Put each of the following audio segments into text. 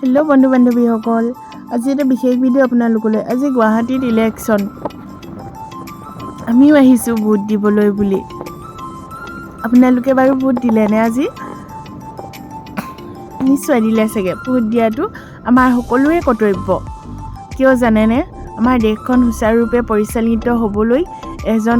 Hello' বন্ধু বান্ধৱীসকল, আজি এটা বিশেষ ভিডিঅ' আপোনালোকলৈ। আজি গুৱাহাটীত ইলেকশ্যন, আমিও আহিছোঁ ভোট দিবলৈ বুলি। আপোনালোকে বাৰু ভোট দিলেনে? আজি নিশ্চয় দিলে চাগে। ভোট দিয়াটো আমাৰ সকলোৰে কৰ্তব্য। কিয় জানেনে? আমাৰ দেশখন সুচাৰুৰূপে পৰিচালিত হ'বলৈ এজন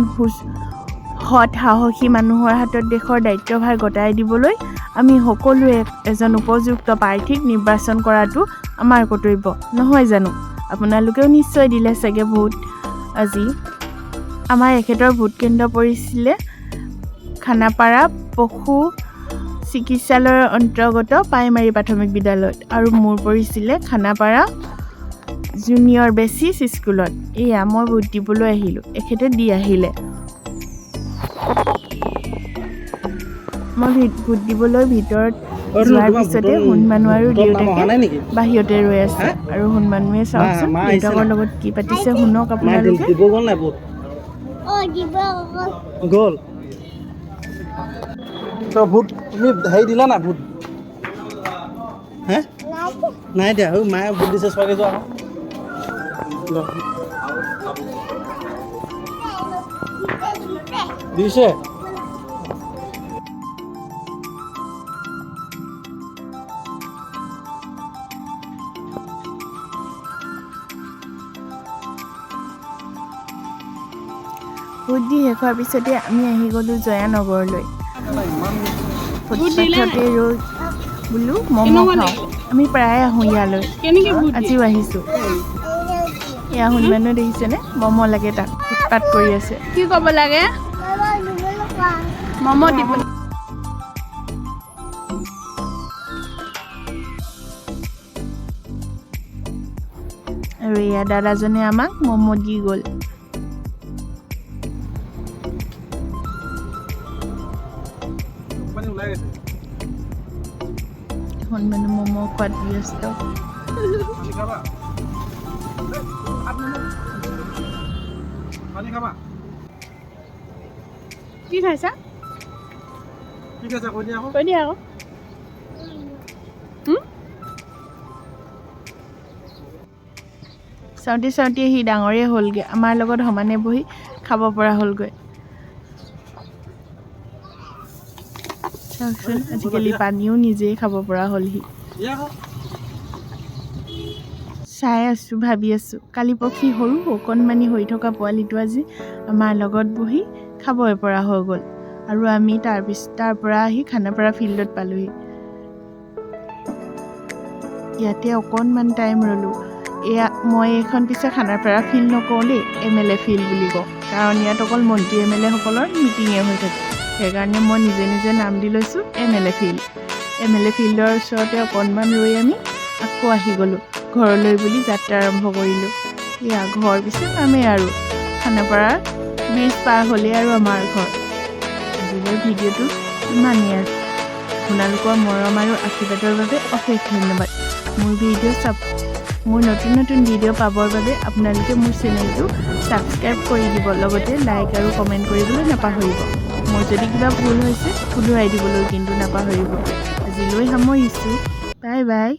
সৎ সাহসী মানুহৰ হাতত দেশৰ দায়িত্বভাৰ গতাই দিবলৈ আমি সকলোৱে এজন উপযুক্ত প্ৰাৰ্থীক নিৰ্বাচন কৰাটো আমাৰ কৰ্তব্য, নহয় জানো? আপোনালোকেও নিশ্চয় দিলে চাগে ভোট। আজি আমাৰ এখেতৰ ভোট কেন্দ্ৰ পৰিছিলে খানাপাৰা পশু চিকিৎসালয়ৰ অন্তৰ্গত প্ৰাইমাৰী প্ৰাথমিক বিদ্যালয়ত, আৰু মোৰ পৰিছিলে খানাপাৰা জুনিয়ৰ বেচিছ স্কুলত। এয়া মই ভোট দিবলৈ আহিলোঁ, এখেতে দি আহিলে। মই ভোট দিবলৈ ভিতৰত যোৱাৰ পিছতে সোণমানু আৰু দেউতাকে বাহিৰতে ৰৈ আছে, আৰু সোণমানুৱে চাওকচোন দেউতাকৰ লগত কি পাতিছে, শুনক আপোনালোকে। গ'ল তো ভোট তুমি হেৰি দিলা না ভোট? হে নাই দিয়া। মায়ে ভোট দিছে, চোৱাকৈ যোৱা দিছে। ভোট দি শেষ হোৱাৰ পিছতে আমি আহি গ'লোঁ জয়ানগৰলৈ। ফুটপাথতে ৰৈ বোলো ম'ম' খাওঁ। আমি প্ৰায়ে আহোঁ ইয়ালৈ, আজিও আহিছোঁ। এয়া সোণমানুৱে দেখিছেনে? ম'ম' লাগে তাক, উৎপাত কৰি আছে। কি ক'ব লাগে? ম'ম' দিব। আৰু এয়া দাদাজনে আমাক ম'ম' দি গ'ল। সোণমানু ম'ম' খোৱাত ব্যস্ত। কি খাইছা? কৈ দিয়া আকৌ। চাওঁতে চাওঁতে সি ডাঙৰেই হ'লগৈ, আমাৰ লগত সমানে বহি খাব পৰা হ'লগৈ। চাওকচোন, আজিকালি পানীও নিজেই খাব পৰা হ'ল সি। চাই আছোঁ, ভাবি আছোঁ, কালি পক্ষী সৰু অকণমানি হৈ থকা পোৱালিটো আজি আমাৰ লগত বহি খাবই পৰা হৈ গ'ল। আৰু আমি তাৰ পৰা আহি খানাপাৰা ফিল্ডত পালোহি। ইয়াতে অকণমান টাইম ৰ'লোঁ। এয়া মই এইখন পিছে খানাপাৰা ফিল্ড নকওঁ দেই, MLA ফিল্ড বুলি কওঁ, কাৰণ ইয়াত অকল মন্ত্ৰী MLA সকলৰ মিটিঙে হৈ থাকে। সেইকাৰণে মই নিজে নিজে নাম দি লৈছোঁ MLA ফিল্ড। MLA ফিল্ডৰ ওচৰতে অকণমান ৰৈ আমি আকৌ আহি গ'লোঁ ঘৰলৈ বুলি যাত্ৰা আৰম্ভ কৰিলোঁ। এয়া ঘৰ পিছে পামেই আৰু, খানাপাৰাৰ ব্ৰিজ পাৰ হ'লেই আৰু আমাৰ ঘৰ। আজিলৈ ভিডিঅ'টো ইমানেই আৰু। আপোনালোকৰ মৰম আৰু আশীৰ্বাদৰ বাবে অশেষ ধন্যবাদ। মোৰ নতুন নতুন ভিডিঅ' পাবৰ বাবে আপোনালোকে মোৰ চেনেলটো ছাবস্ক্ৰাইব কৰি দিব, লগতে লাইক আৰু কমেণ্ট কৰিবলৈ নাপাহৰিব। মোৰ যদি কিবা ভুল হৈছে শুধৰাই দিবলৈ কিন্তু নাপাহৰিব। আজিলৈ সামৰিছোঁ, বাই বাই।